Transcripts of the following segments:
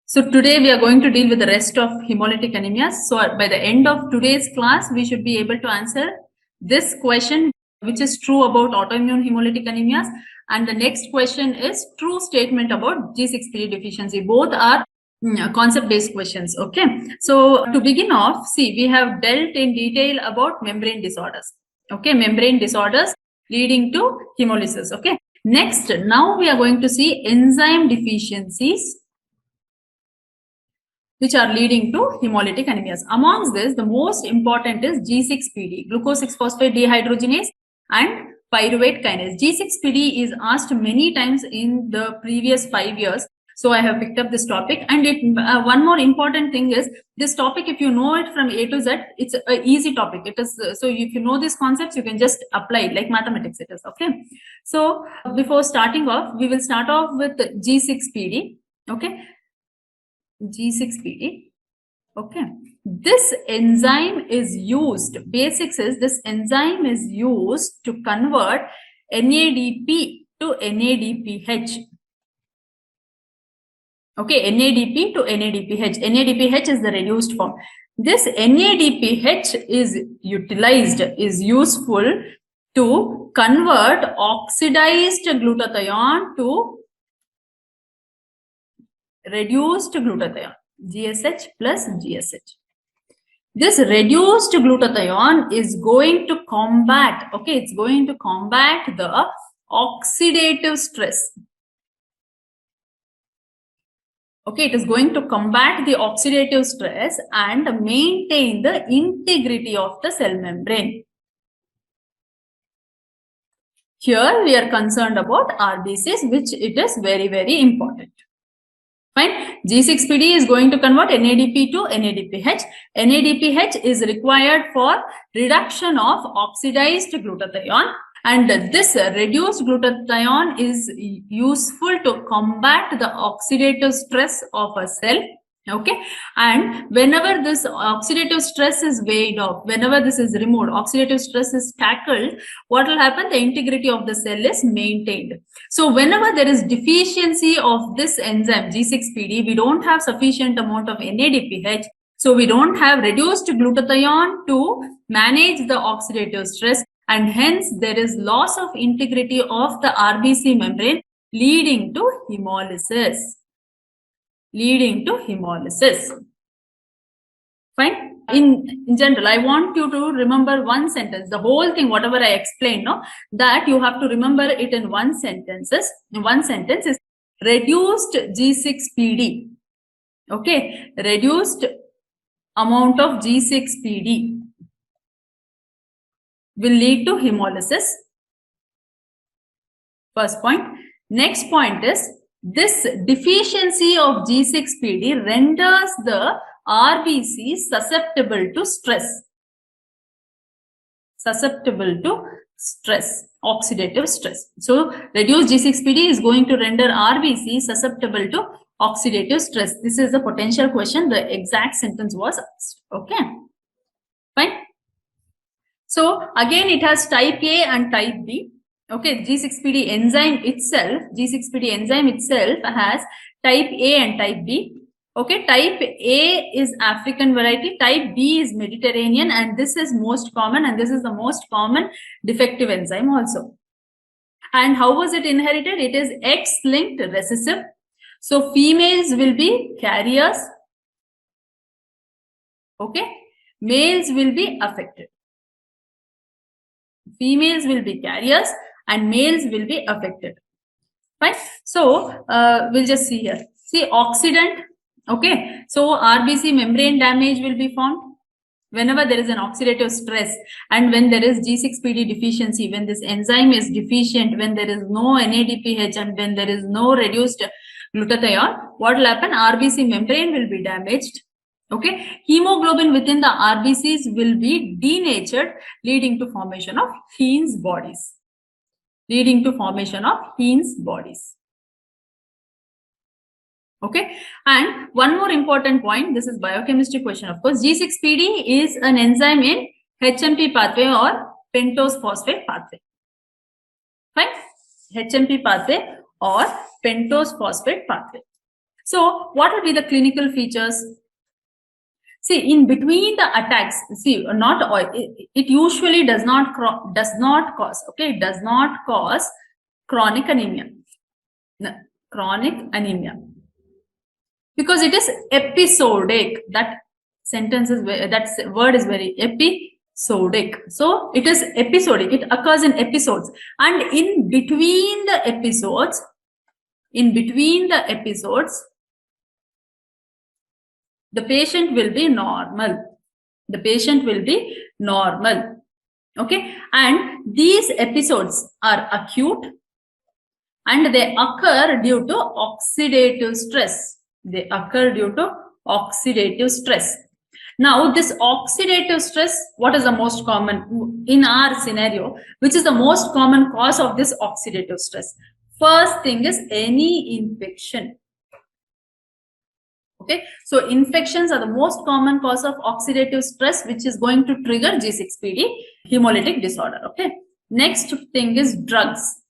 So today we are going to deal with the rest of hemolytic anemias. So by the end of today's class, we should be able to answer this question, which is true about autoimmune hemolytic anemias. And the next question is true statement about G6PD deficiency. Both are concept-based questions. Okay. So to begin off, see, we have dealt in detail about membrane disorders. Okay. Membrane disorders leading to hemolysis. Okay. Next, now we are going to see enzyme deficiencies which are leading to hemolytic anemias. Amongst this, the most important is G6PD, glucose 6-phosphate dehydrogenase and pyruvate kinase. G6PD is asked many times in the previous 5 years. So I have picked up this topic, and one more important thing is this topic, if you know it from A to Z, it's an easy topic. It is so if you know these concepts, you can just apply it like mathematics it is. Okay. So before starting off, we will start off with G6PD. Okay. G6PD. Okay. This enzyme is used, basics is this enzyme is used to convert NADP to NADPH. Okay, NADP to NADPH. NADPH is the reduced form. This NADPH is utilized, is useful to convert oxidized glutathione to reduced glutathione, GSH plus GSH. This reduced glutathione is going to combat, okay, it's going to combat the oxidative stress. Okay, it is going to combat the oxidative stress and maintain the integrity of the cell membrane. Here we are concerned about RBCs, which it is very, very important. Fine. G6PD is going to convert NADP to NADPH. NADPH is required for reduction of oxidized glutathione, and this reduced glutathione is useful to combat the oxidative stress of a cell. Okay, and whenever this oxidative stress is weighed off, whenever this is removed, oxidative stress is tackled, what will happen? The integrity of the cell is maintained. So whenever there is deficiency of this enzyme G6PD, we don't have sufficient amount of NADPH, so we don't have reduced glutathione to manage the oxidative stress, and hence there is loss of integrity of the RBC membrane, leading to hemolysis. Fine. In general, I want you to remember one sentence. The whole thing, whatever I explained, no, that you have to remember it in one sentence. One sentence is reduced G6PD. Okay, reduced amount of G6PD will lead to hemolysis. First point. Next point is this deficiency of G6PD renders the RBC susceptible to stress. Oxidative stress. So reduced G6PD is going to render RBC susceptible to oxidative stress. This is a potential question. The exact sentence was asked. Okay. Fine. So again, it has type A and type B. Okay, G6PD enzyme itself has type A and type B. Okay, type A is African variety, type B is Mediterranean, and this is most common, and this is the most common defective enzyme also. And how was it inherited? It is X-linked recessive. So females will be carriers. Okay, males will be affected. Females will be carriers and males will be affected. Fine. So we'll just see here. See, oxidant. Okay. So RBC membrane damage will be formed whenever there is an oxidative stress, and when there is G6PD deficiency, when this enzyme is deficient, when there is no NADPH, and when there is no reduced glutathione, what will happen? RBC membrane will be damaged. Okay, hemoglobin within the RBCs will be denatured, leading to formation of Heinz bodies. Okay, and one more important point, this is biochemistry question, of course. G6PD is an enzyme in HMP pathway or pentose phosphate pathway. Fine, HMP pathway or pentose phosphate pathway. So what will be the clinical features? See, in between the attacks, see, not all, it usually does not cause, okay, it does not cause chronic anemia. No, chronic anemia, because it is episodic. That sentence is that word is very episodic. So it is episodic. It occurs in episodes, and in between the episodes, the patient will be normal. The patient will be normal. Okay, and these episodes are acute, and they occur due to oxidative stress. They occur due to oxidative stress. Now, this oxidative stress, what is the most common in our scenario? Which is the most common cause of this oxidative stress? First thing is any infection. Okay, so infections are the most common cause of oxidative stress, which is going to trigger G6PD hemolytic disorder. Okay, next thing is drugs.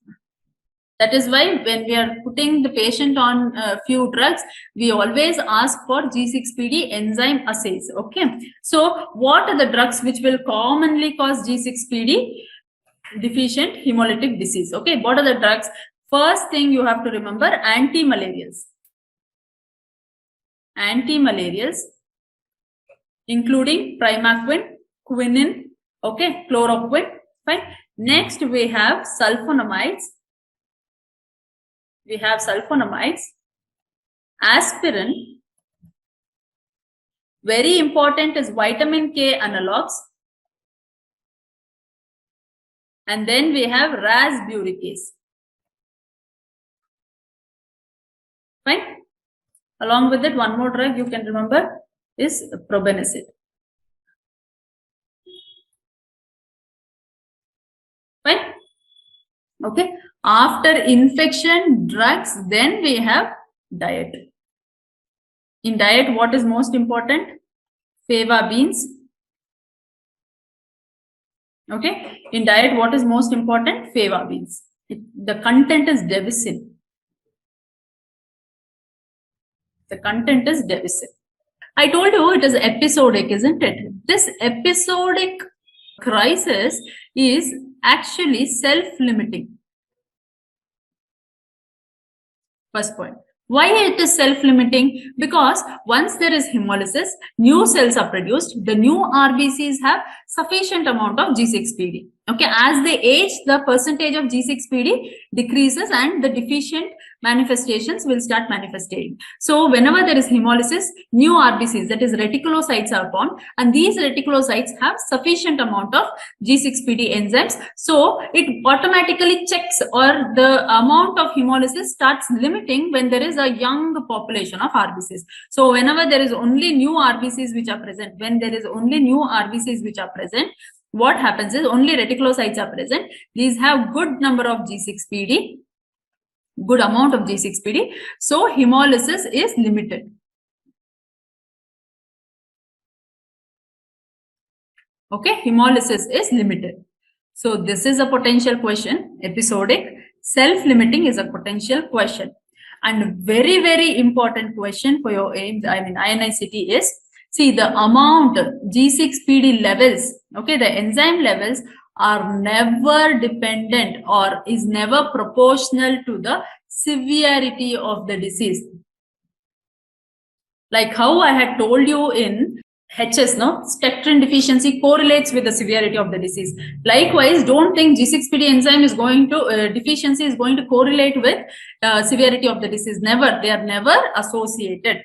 That is why when we are putting the patient on a few drugs, we always ask for G6PD enzyme assays. Okay, so what are the drugs which will commonly cause G6PD deficient hemolytic disease? Okay, what are the drugs? First thing you have to remember, anti-malarials. Anti-malarials, including primaquine, quinine, okay, chloroquine, fine. Next, we have sulfonamides. Aspirin. Very important is vitamin K analogs. And then we have rasburicase. Fine. Along with it, one more drug you can remember is probenecid. Fine. Okay. After infection, drugs, then we have diet. In diet, what is most important? Fava beans. Okay. In diet, what is most important? Fava beans. The content is devicin. The content is devicin. I told you it is episodic, isn't it? This episodic crisis is actually self-limiting. First point. Why it is self-limiting? Because once there is hemolysis, new cells are produced. The new RBCs have sufficient amount of G6PD. Okay, as they age, the percentage of G6PD decreases and the deficient manifestations will start manifesting. So whenever there is hemolysis, new RBCs, that is reticulocytes, are formed, and these reticulocytes have sufficient amount of G6PD enzymes. So it automatically checks, or the amount of hemolysis starts limiting when there is a young population of RBCs. So whenever there is only new RBCs which are present, what happens is only reticulocytes are present. These have good number of G6PD, good amount of G6PD. So hemolysis is limited. Okay, hemolysis is limited. So this is a potential question. Episodic, self-limiting is a potential question. And very, very important question for your aims, INICT is, see, the amount G6PD levels, okay, the enzyme levels are never dependent or is never proportional to the severity of the disease. Like how I had told you in HS, no, spectrin deficiency correlates with the severity of the disease. Likewise, don't think G6PD enzyme is going to deficiency is going to correlate with severity of the disease. Never. They are never associated.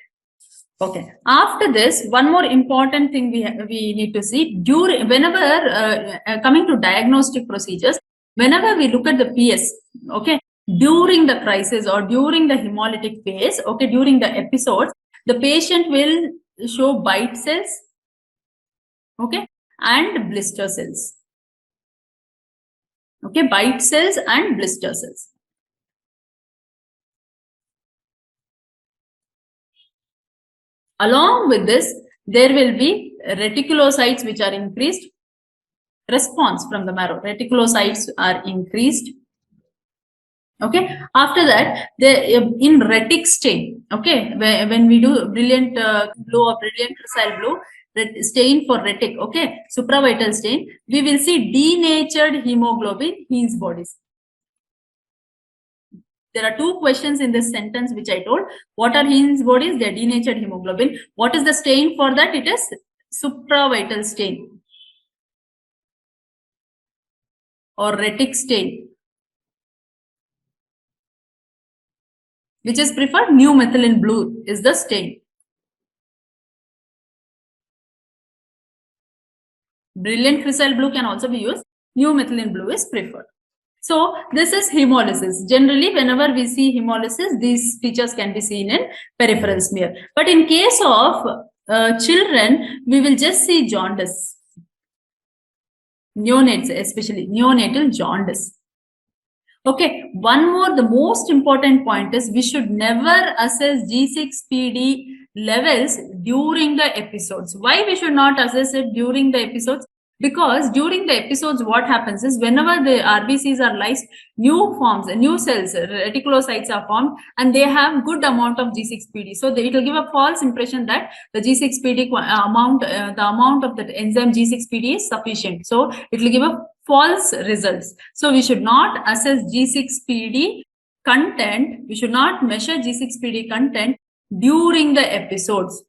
Okay. After this, one more important thing we need to see, during whenever coming to diagnostic procedures, whenever we look at the PS, okay, during the crisis or during the hemolytic phase, okay, during the episodes, the patient will show bite cells, okay, and blister cells. Okay, bite cells and blister cells. Along with this, there will be reticulocytes which are increased. Response from the marrow. Reticulocytes are increased. Okay, after that, in retic stain, okay, when we do brilliant blue or brilliant crescent blue, stain for retic, okay, supravital stain, we will see denatured hemoglobin Heinz bodies. There are two questions in this sentence which I told. What are Heinz bodies? They are denatured hemoglobin. What is the stain for that? It is supravital stain or retic stain. Which is preferred? New methylene blue is the stain. Brilliant crescent blue can also be used. New methylene blue is preferred. So this is hemolysis. Generally, whenever we see hemolysis, these features can be seen in peripheral smear. But in case of children, we will just see jaundice. Neonates, especially neonatal jaundice. Okay, one more, the most important point is we should never assess G6PD levels during the episodes. Why we should not assess it during the episodes? Because during the episodes, what happens is whenever the RBCs are lysed, new forms, new cells, reticulocytes are formed, and they have good amount of G6PD. So it will give a false impression that the G6PD amount, the amount of the enzyme G6PD is sufficient. So it will give a false results. So we should not assess G6PD content. We should not measure G6PD content during the episodes.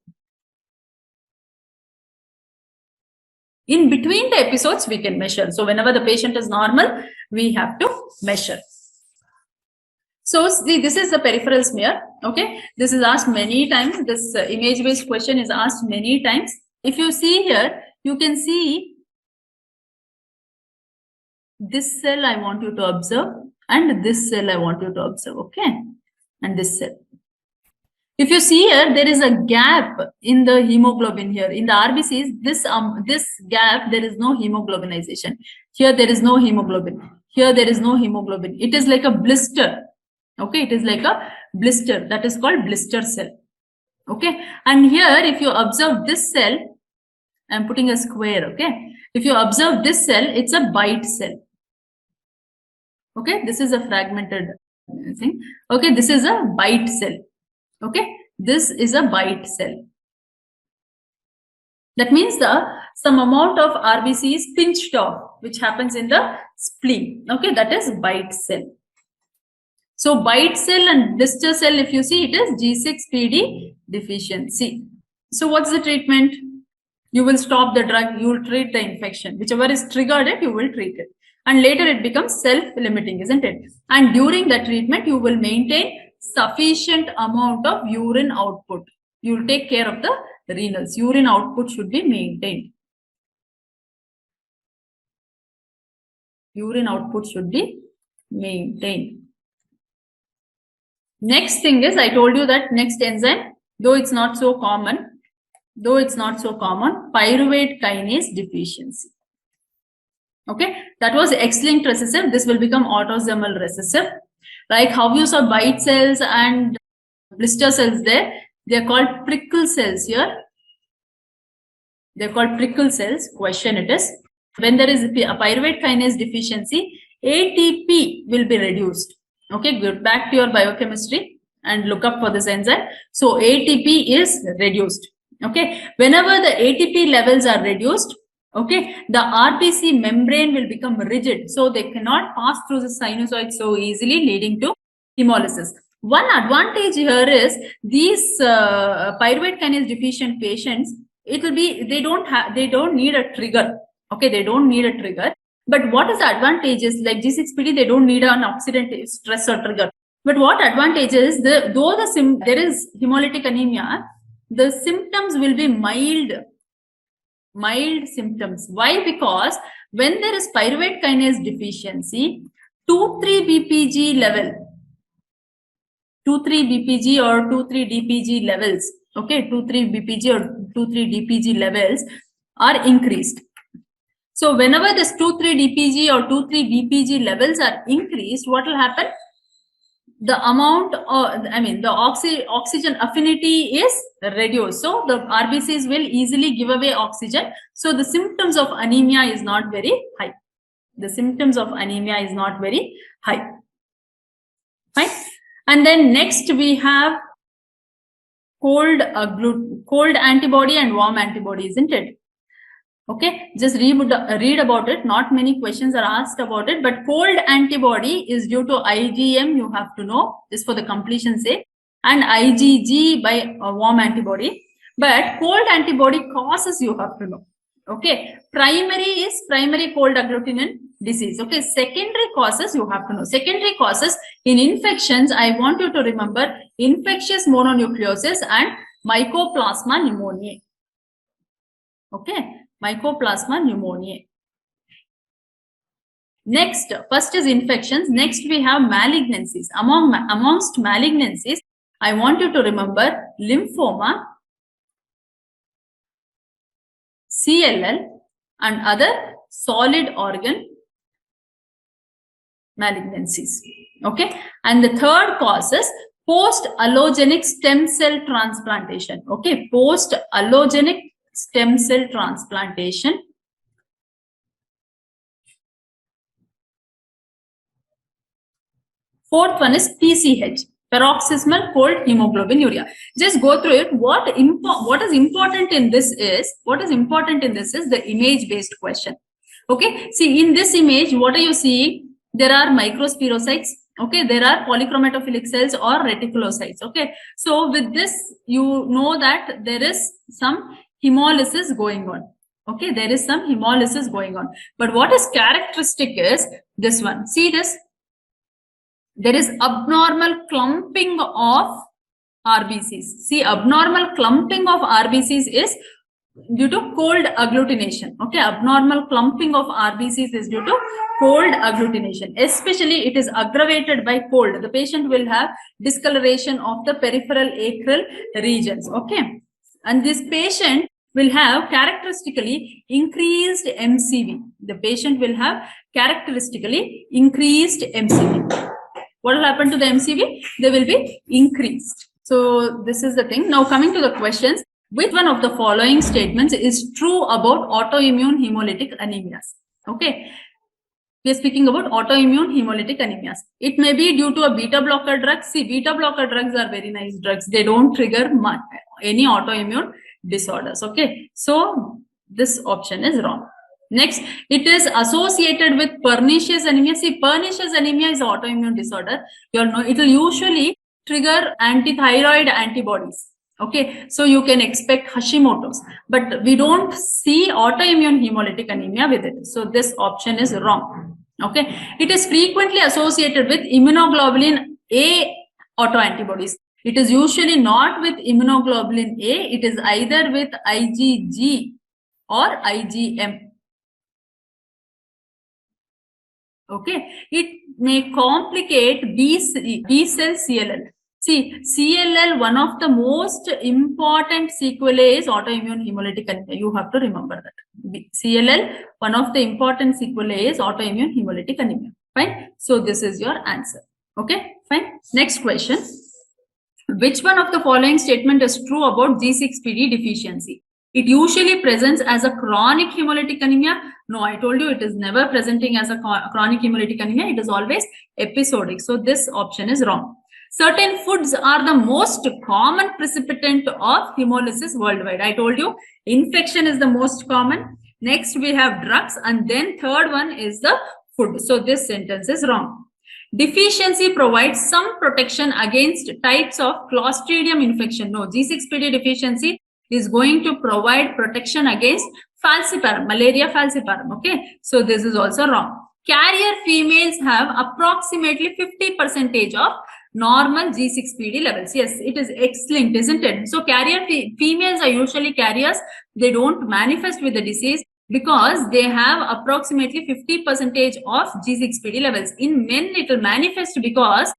In between the episodes, we can measure. So whenever the patient is normal, we have to measure. So see, this is the peripheral smear. Okay, this is asked many times. This image-based question is asked many times. If you see here, you can see this cell I want you to observe, and this cell I want you to observe. Okay, and this cell. If you see here, there is a gap in the hemoglobin here. In the RBCs, this gap, there is no hemoglobinization. Here, there is no hemoglobin. Here, there is no hemoglobin. It is like a blister. Okay, it is like a blister. That is called blister cell. Okay, and here, if you observe this cell, I'm putting a square. Okay, if you observe this cell, it's a bite cell. Okay, this is a fragmented thing. Okay, this is a bite cell. Okay, this is a bite cell. That means some amount of RBC is pinched off, which happens in the spleen. Okay, that is bite cell. So bite cell and blister cell, if you see, it is G6PD deficiency. So what's the treatment? You will stop the drug, you will treat the infection. Whichever is triggered it, you will treat it. And later it becomes self-limiting, isn't it? And during the treatment, you will maintain sufficient amount of urine output. You will take care of the renals. Urine output should be maintained. Urine output should be maintained. Next thing is, I told you that next enzyme, though it's not so common, pyruvate kinase deficiency. Okay, that was X-linked recessive. This will become autosomal recessive. Like how you saw bite cells and blister cells there, they are called prickle cells here. They are called prickle cells. Question it is, when there is a pyruvate kinase deficiency, ATP will be reduced. Okay, go back to your biochemistry and look up for this enzyme. So ATP is reduced. Okay, whenever the ATP levels are reduced, okay, the RBC membrane will become rigid, so they cannot pass through the sinusoid so easily, leading to hemolysis. One advantage here is these pyruvate kinase deficient patients, it will be, they don't need a trigger. Okay, they don't need a trigger. But what is the advantage is, like G6PD, they don't need an oxidative stress or trigger. But what advantage is, there is hemolytic anemia, the symptoms will be mild symptoms. Why? Because when there is pyruvate kinase deficiency, 2,3-BPG level, 2,3-BPG or 2,3-DPG levels, okay, 2,3-BPG or 2,3-DPG levels are increased. So whenever this 2,3-DPG or 2,3-BPG levels are increased, what will happen? The amount, the oxygen affinity is reduced. So the RBCs will easily give away oxygen. So the symptoms of anemia is not very high. The symptoms of anemia is not very high. Fine. And then next we have cold antibody and warm antibody, isn't it? Okay, just read about it. Not many questions are asked about it, but cold antibody is due to IgM, you have to know, just for the completion sake, and IgG by warm antibody. But cold antibody causes you have to know. Okay, primary is primary cold agglutinin disease. Okay, secondary causes you have to know. Secondary causes in infections, I want you to remember infectious mononucleosis and Mycoplasma pneumoniae. Okay, Mycoplasma pneumoniae. Next, first is infections. Next, we have malignancies. Amongst malignancies, I want you to remember lymphoma, CLL, and other solid organ malignancies. Okay, and the third cause is post-allogenic stem cell transplantation. Okay, post-allogenic stem cell transplantation. Fourth one is PCH, paroxysmal cold hemoglobinuria. Just go through it. What is important in this is the image-based question. Okay, see in this image, what are you seeing? There are microspherocytes. Okay, there are polychromatophilic cells or reticulocytes. Okay, so with this, you know that there is some hemolysis going on. Okay, there is some hemolysis going on. But what is characteristic is this one. See this? There is abnormal clumping of RBCs. See, abnormal clumping of RBCs is due to cold agglutination. Okay, abnormal clumping of RBCs is due to cold agglutination. Especially, it is aggravated by cold. The patient will have discoloration of the peripheral acral regions. Okay, and this patient will have characteristically increased MCV. The patient will have characteristically increased MCV. What will happen to the MCV? They will be increased. So this is the thing. Now coming to the questions. Which one of the following statements is true about autoimmune hemolytic anemias? Okay. We are speaking about autoimmune hemolytic anemias. It may be due to a beta blocker drug. See, beta blocker drugs are very nice drugs. They don't trigger any autoimmune disorders. Okay. So this option is wrong. Next, it is associated with pernicious anemia. See, pernicious anemia is an autoimmune disorder. You'll know it will usually trigger antithyroid antibodies. Okay, so you can expect Hashimoto's, but we don't see autoimmune hemolytic anemia with it. So this option is wrong. Okay, it is frequently associated with immunoglobulin A autoantibodies. It is usually not with immunoglobulin A. It is either with IgG or IgM. Okay, it may complicate B cell CLL. See, CLL, one of the most important sequelae is autoimmune hemolytic anemia. You have to remember that. CLL, one of the important sequelae is autoimmune hemolytic anemia. Fine. So this is your answer. Okay, fine. Next question. Which one of the following statement is true about G6PD deficiency? It usually presents as a chronic hemolytic anemia. No, I told you it is never presenting as a chronic hemolytic anemia. It is always episodic. So this option is wrong. Certain foods are the most common precipitant of hemolysis worldwide. I told you infection is the most common. Next we have drugs, and then third one is the food. So this sentence is wrong. Deficiency provides some protection against types of Clostridium infection. No, G6PD deficiency is going to provide protection against falciparum, malaria falciparum. Okay, so this is also wrong. Carrier females have approximately 50% of normal G6PD levels. Yes, it is X-linked, isn't it? So carrier females are usually carriers. They don't manifest with the disease because they have approximately 50% of G6PD levels. In men, it will manifest because,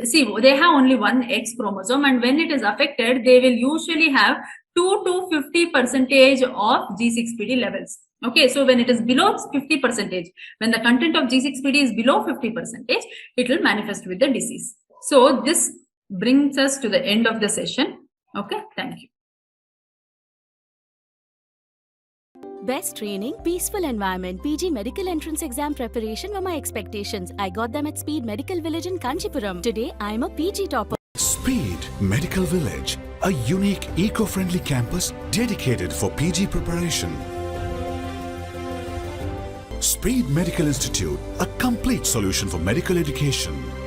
see, they have only one X chromosome, and when it is affected, they will usually have 2 to 50% of G6PD levels. Okay, so when it is below 50%, when the content of G6PD is below 50%, it will manifest with the disease. So this brings us to the end of the session. Okay, thank you. Best training, peaceful environment, PG medical entrance exam preparation were my expectations. I got them at Speed Medical Village in Kanchipuram. Today, I am a PG topper. Speed Medical Village, a unique eco-friendly campus dedicated for PG preparation. Speed Medical Institute, a complete solution for medical education.